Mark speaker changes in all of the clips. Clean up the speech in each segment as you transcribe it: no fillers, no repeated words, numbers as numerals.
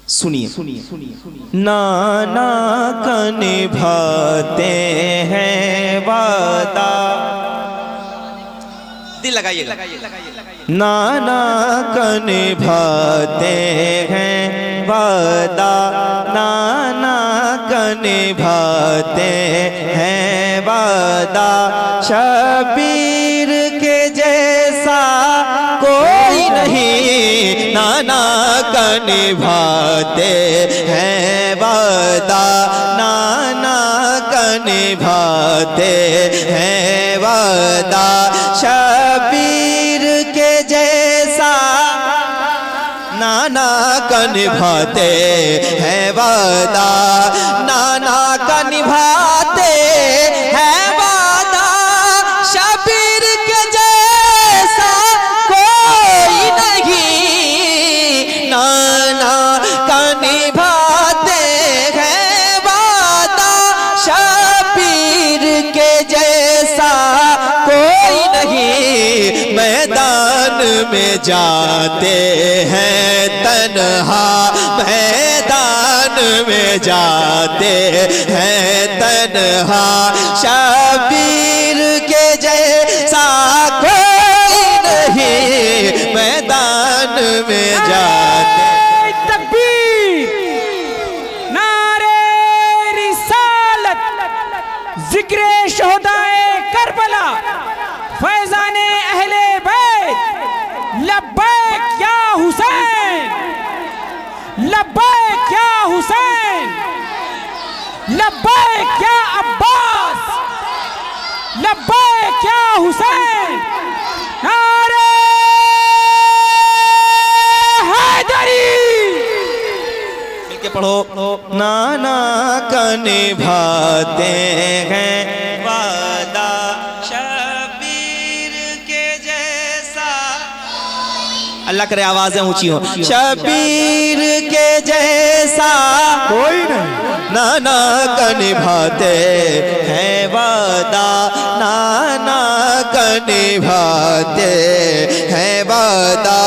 Speaker 1: सुनिए नाना का निभाते हैं वादा, दिल लगाइएगा, नाना का निभाते हैं वादा, नाना का निभाते हैं वादा, शबीर के जैसा कोई नहीं, नाना का निभाते हैं वादा, नाना का निभाते हैं वादा, शबीर के जैसा नाना का निभाते हैं वादा, नाना का निभाते हैं वादा, शबीर के जैसा कोई नहीं, नाना का निभाते हैं वादा, शबीर के जैसा कोई नहीं, मैदान में जाते हैं तन्हा, मैदान में जाते हैं तन्हा, शबीर के जैसा कोई नहीं, मैदान में जाते।
Speaker 2: तकबीर, नारे रिसालत, जिक्रे शोहदाए करबला, फैजाने अहले बैत, लब्बैक या हुसैन, लब्बैक या हुसैन, लब्बैक या अब्बास, लब्बैक या हुसैन, नारे हैदरी।
Speaker 1: मिलके पढ़ो, नाना का निभाते हैं वादा, शबीर के जैसा, अल्लाह करे आवाजें ऊंची हो, शबीर के जैसा
Speaker 2: कोई नहीं,
Speaker 1: नाना का निभाते हैं वादा, नाना का निभाते हैं वादा,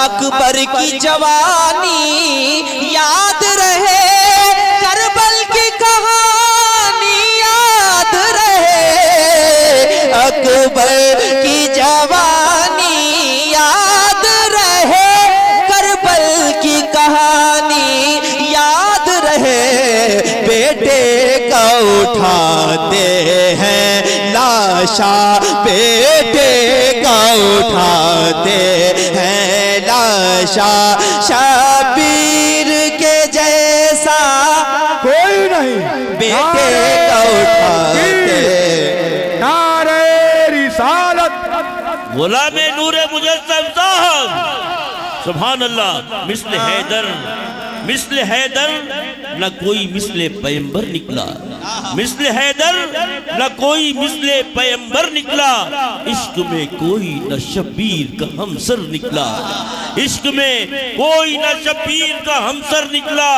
Speaker 1: अकबर की जवानी याद रहे, करबल की कहानी याद रहे, अकबर की जवानी याद रहे, करबल की कहानी याद रहे, बेटे का उठाते हैं लाशा, बेटे का उठाते हैं लाशा, शबीर के जैसा
Speaker 2: कोई नहीं,
Speaker 1: बेटे का उठाते।
Speaker 2: नारे रिसालत,
Speaker 3: गुलामे नूरे मुजस्सम साहब, सुभान अल्लाह। मिस्ल हैदर न कोई मिस्ले पैगंबर निकला, मिस्ल हैदर न कोई मिस्ले पैगंबर निकला, इश्क में कोई न शबीर का हमसर निकला, इश्क में कोई न शबीर का हमसर निकला,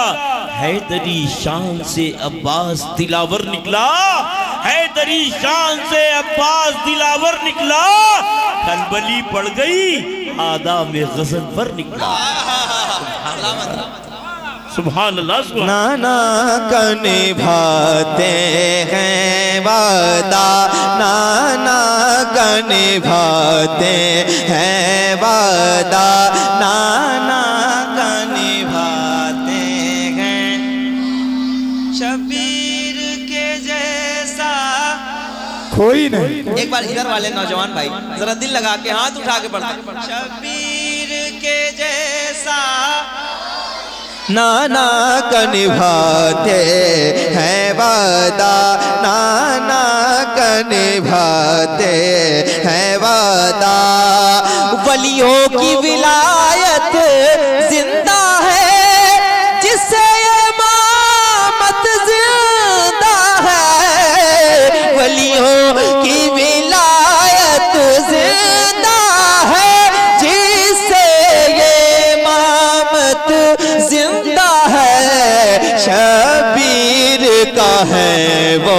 Speaker 3: हैदरी शान से अब्बास दिलावर निकला, हैदरी शान से अब्बास दिलावर निकला, कलबली पड़ गई आदा में गजल पर निकला। सुभान अल्लाह।
Speaker 1: नाना का निभाते हैं वादा, नाना का निभाते हैं वादा, नाना का निभाते हैं, शबीर के जैसा
Speaker 2: कोई नहीं।
Speaker 1: एक बार इधर वाले नौजवान भाई जरा दिल लगा के हाथ उठा के पढ़ते, शबीर के जैसा नाना का निभाते हैं वादा, नाना का निभाते हैं वादा, वलियों की विलायत जिंदा है, जिससे इमामत जिंदा है, वलियों की विलायत जिंदा है, जिससे इमामत जिंदा है, शबीर का है वो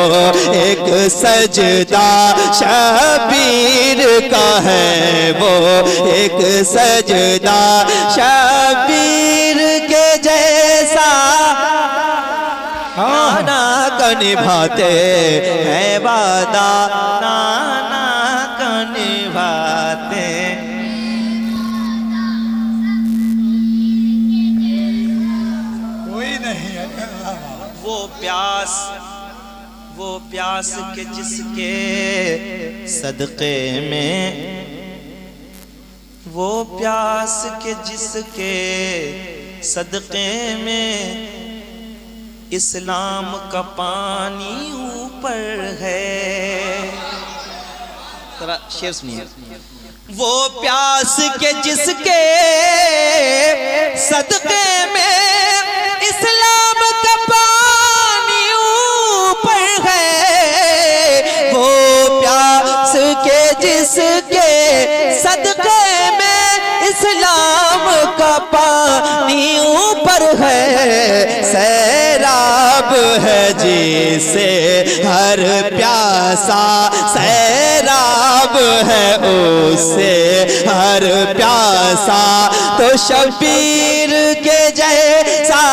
Speaker 1: एक सजदा, शबीर का है वो एक सजदा, शबीर के जैसा नाना का निभाते हैं वादा, नाना का निभाते।
Speaker 2: कोई नहीं है।
Speaker 1: वो प्यास के जिसके सदक़े में, वो प्यास के जिसके सदक़े में इस्लाम का पानी ऊपर है। जरा शेर सुनिए। वो प्यास के जिसके सदक़े में इस्लाम का पानी ऊपर है, वो प्यास के जिसके सदक़े में इस्लाम का पानी ऊपर है, सैराब है जिसे हर प्यासा, सैराब है उससे हर प्यासा, तो शबीर के जैसा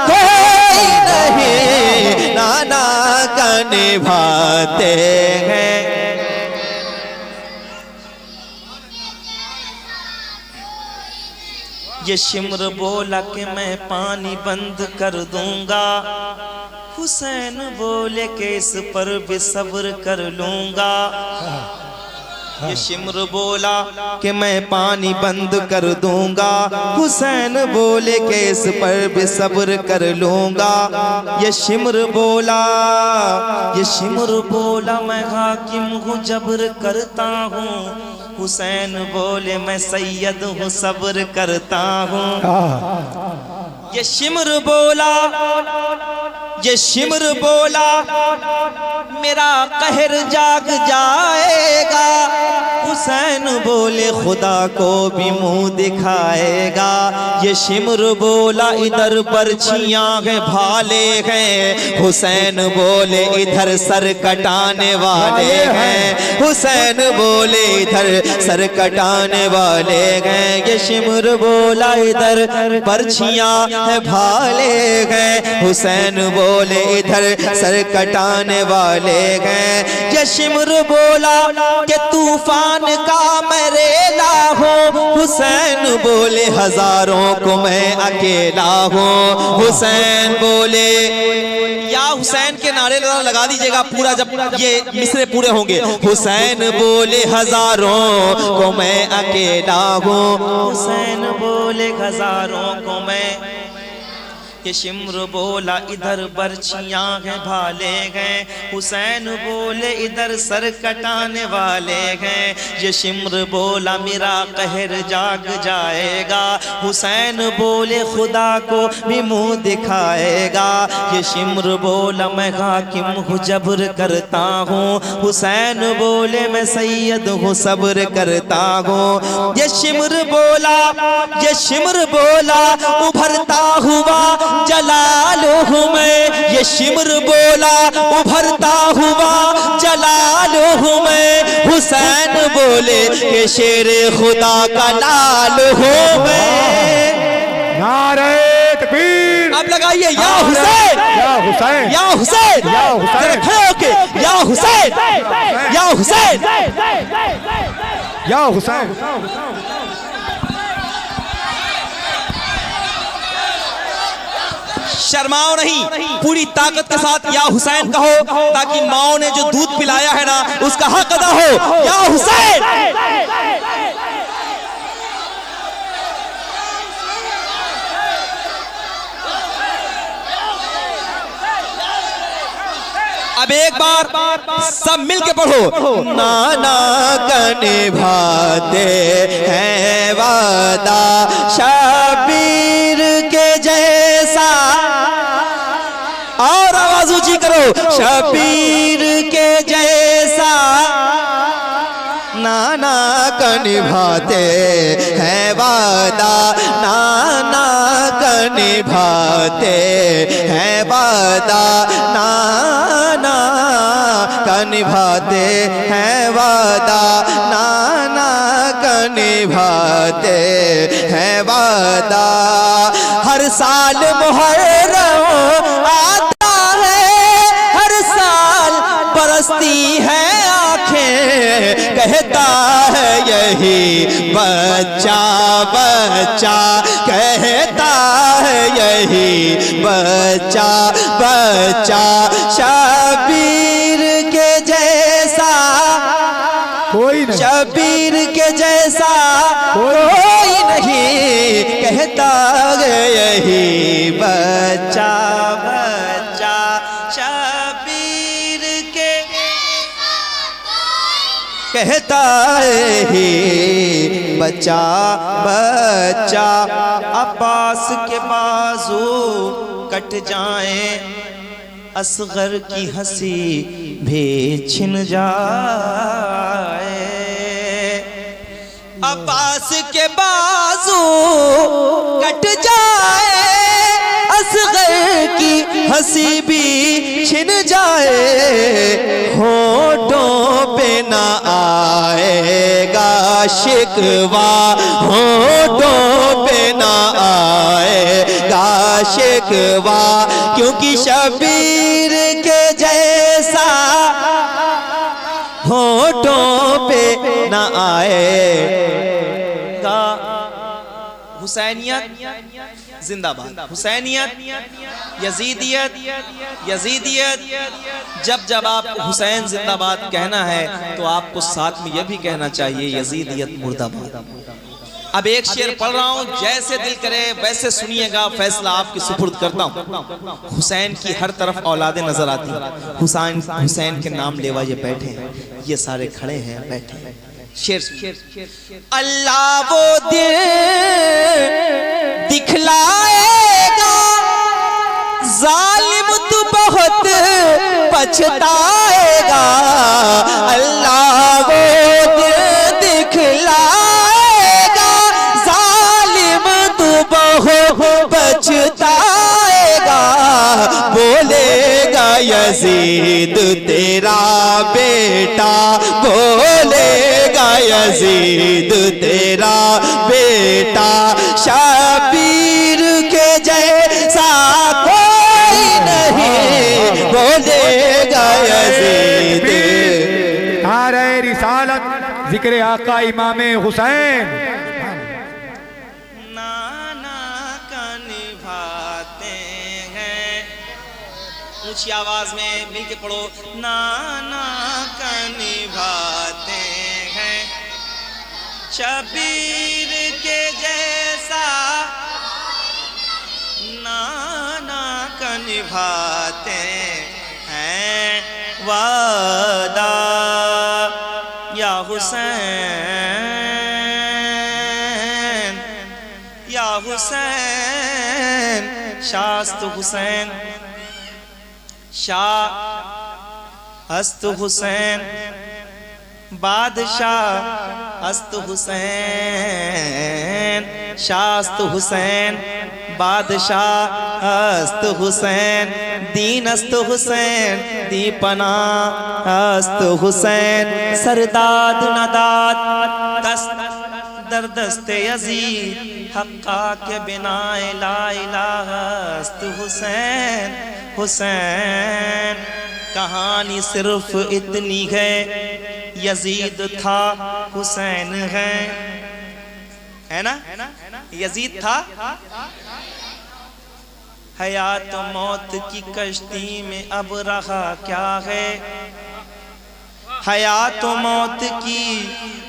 Speaker 1: कोई नहीं, नाना का निभाते हैं। ये शिम्र बोला कि मैं पानी बंद कर दूंगा, हुसैन बोले कि इस पर भी सब्र कर लूंगा। ये शिम्र बोला कि मैं पानी बंद कर दूंगा, हुसैन बोले कि इस पर भी सब्र कर लूंगा। ये शिम्र बोला मैं हाकिम हूँ जबर करता हूँ, हुसैन बोले मैं सैयद हूँ सब्र करता हूँ। ये शिम्र बोला मेरा कहर जाग जाएगा, हुसैन बोले खुदा को भी मुंह दिखाएगा। ये शिम्र बोला इधर बर्छियां हैं भाले हैं, हुसैन बोले इधर सर कटाने वाले हैं, हुसैन बोले इधर सर कटाने वाले हैं। ये शिम्र बोला इधर बर्छियां हैं भाले हैं, हुसैन बोले इधर सर कटाने वाले हैं। ये शिम्र बोला कि तूफान का मैं रेला हूँ, हुसैन बोले हजारों को मैं अकेला हूँ। हुसैन बोले या हुसैन के नारे लगा दीजिएगा पूरा जब ये मिसरे पूरे होंगे। हुसैन बोले हजारों को मैं अकेला हूँ, हुसैन बोले हजारों को मैं। ये शिम्र बोला इधर बर्छियां हैं भाले हैं, हुसैन बोले इधर सर कटाने वाले हैं। ये शिम्र बोला मेरा कहर जाग जाएगा, हुसैन बोले खुदा को भी मुंह दिखाएगा। ये शिम्र बोला मैं हाकिम हूँ जबर करता हूँ, हुसैन बोले मैं सैयद हूँ सब्र करता हूँ। ये शिम्र बोला उभरता हुआ जलाल हूँ मैं, ये शिम्र बोला उभरता हुआ जलाल हूँ मैं। हुसैन बोले कि शेरे खुदा का लाल हूँ मैं।
Speaker 2: नारे तकबीर।
Speaker 1: अब लगाइए या हुसैन,
Speaker 2: या हुसैन,
Speaker 1: या हुसैन,
Speaker 2: या हुसैन।
Speaker 1: जरा खड़े होके या हुसैन, या हुसैन,
Speaker 2: या हुसैन।
Speaker 1: शर्माओ नहीं, पूरी ताकत के साथ या हुसैन कहो, ताकि माओ ने जो दूध पिलाया है ना उसका हक अदा हो। या हुसैन। अब एक बार सब मिलके पढ़ो। नाना का निभाते हैं वादा, शबीर के जैसा। और आवाज ऊंची करो, शबीर के जैसा नाना का निभाते हैं वादा, नाना का निभाते हैं वादा, नाना का निभाते हैं वादा, नाना का निभाते हैं वादा। हर साल मुहर्रम आता है, हर साल बरसती है आंखें, कहता है यही बच्चा बच्चा, कहता है यही बच्चा बच्चा। शबीर के जैसा
Speaker 2: कोई नहीं,
Speaker 1: शबीर के जैसा कोई नहीं, कहता है यही बच्चा बच्चा। शबीर के कहता है ही बच्चा बच्चा। अब्बास के बाजू कट जाएं, असगर की हंसी भी छिन जाए। अब्बास के बाजू कट जाए, असगर की हंसी भी छिन जाए। होठों पे ना आएगा शिकवा, होठों पे ना आएगा शिकवा, क्योंकि शबीर के जैसा होठों पे ना आएगा। हुसैनियत जिंदाबाद, हुसैनियत, यजीदियत, यजीदियत। जब जब आपको हुसैन जिंदाबाद कहना है तो आपको साथ में यह भी कहना चाहिए यजीदियत मुर्दाबाद। अब एक शेर पढ़ रहा हूं, जैसे दिल करे वैसे सुनिएगा, फैसला आपके सुपुर्द करता हूं। हुसैन की हर तरफ औलादे नजर आती हैं, हुसैन हुसैन के नाम लेवा ये बैठे हैं, ये सारे खड़े हैं बैठे हैं। शेर अल्लाह वो दिन दिखलाएगा, जालिम तू बहुत पछताएगा। अल्लाह वो दिन दिखलाएगा, जालिम तू बहुत पछताएगा। बोलेगा यजीद तेरा बेटा, बोलेगा यजीद तेरा बेटा। शबीर के जैसा कोई नहीं, बोलेगा यजीद।
Speaker 2: नारे रिसालत, जिक्र आका इमाम हुसैन।
Speaker 1: नाना का निभाते हैं, ऊंची आवाज में मिलके पढ़ो, नाना का निभाते हैं। शबीर के जैसा नाना का निभाते हैं वादा। या हुसैन, या हुसैन, शास्त हुसैन, शाह हस्त हुसैन, बादशाह हस्त हुसैन। शास्त हुसैन, बादशाह हस्त हुसैन, दीन हस्त हुसैन, दीपना हस्त हुसैन। सरदाद नदाद दस्त दरदस्ते यजीद, हक्का के बिना ला इलाहा हस्त हुसैन। हुसैन कहानी सिर्फ इतनी है, यजीद था हुसैन है ना, यजीद था। हयात मौत की कश्ती में अब रहा क्या है, हयात मौत की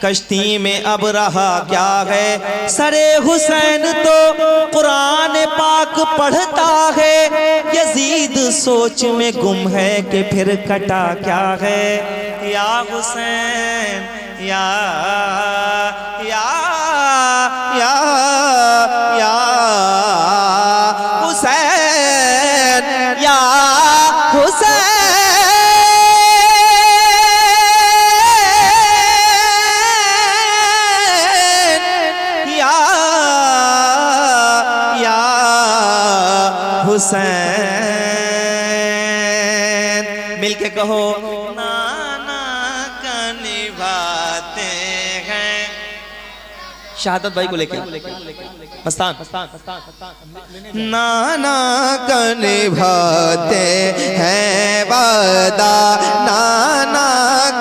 Speaker 1: कश्ती में अब रहा क्या है। सरे हुसैन तो कुरान पाक पढ़ता है, यजीद सोच में गुम है कि फिर कटा क्या है। या हुसैन, या या या या हुसैन, या हुसैन, हुसैन, मिलके कहो नाना का निभाते हैं। शहादत भाई को लेके मस्तान, नाना का निभाते हैं वादा, नाना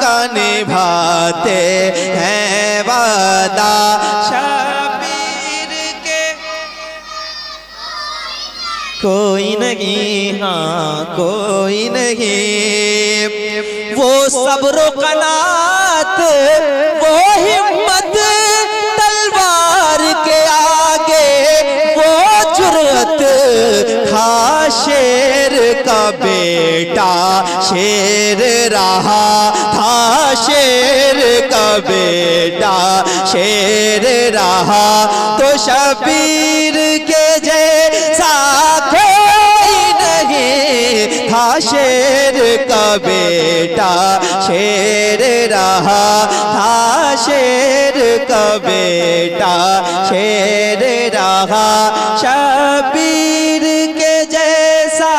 Speaker 1: का निभाते हैं वादा। शबीर के कोई नहीं, हाँ कोई नहीं, वो सब्र कनात, वो हिम्मत तलवार के आगे, वो जुर्रत था शेर का बेटा, शेर रहा था शेर का बेटा, शेर रहा। तो शबीर के जैसा कोई नहीं था, शेर का बेटा, शेर रहा था शेर का बेटा, शेर रहा। शबीर के जैसा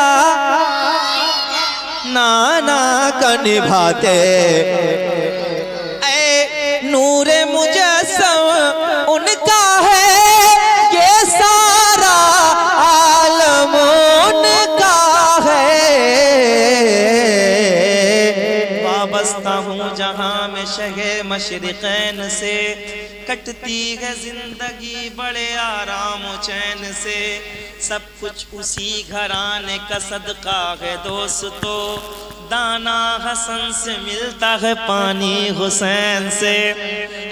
Speaker 1: नाना का निभाते, नूरे मुजस्सम उनका है, ये सारा आलम उनका है। वाबस्ता हूँ जहाँ में शहे मशरिक़ैन से, कटती है जिंदगी बड़े आराम चैन से। सब कुछ उसी घराने का सदका है दोस्तों, दाना हसन से मिलता है पानी हुसैन से।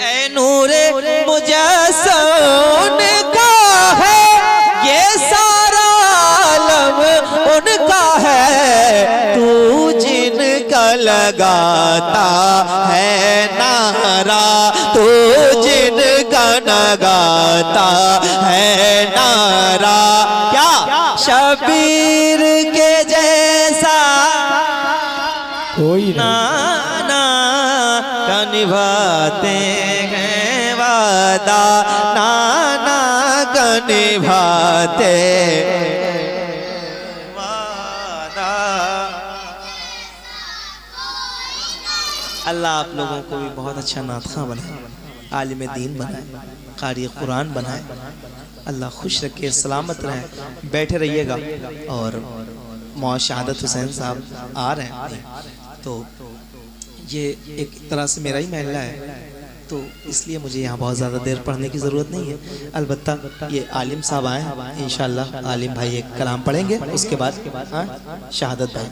Speaker 1: ऐ नूरे मुजस्सम उनका है, ये सारा आलम उनका है। तू जिनका लगाता है नारा, तू जिनका लगाता है नारा, क्या शबीर के जैसा
Speaker 2: कोई नहीं।
Speaker 1: नाना का निभाते हैं वादा, नाना का निभाते वादा। अल्लाह आप लोगों को भी बहुत अच्छा नातख़ा बनाए, आलिम दीन बनाए, क़ारी कुरान बनाए। अल्लाह खुश रखे, सलामत रहे। बैठे रहिएगा। और मौला शहादत हुसैन साहब आ रहे हैं, तो ये एक तरह से मेरा ही महल्ला है, तो इसलिए मुझे यहाँ बहुत ज़्यादा देर पढ़ने की ज़रूरत नहीं है। अलबत्ता ये आलिम साहब आए, इंशाअल्लाह आलिम भाई एक कलाम पढ़ेंगे, उसके बाद शहादत भाई।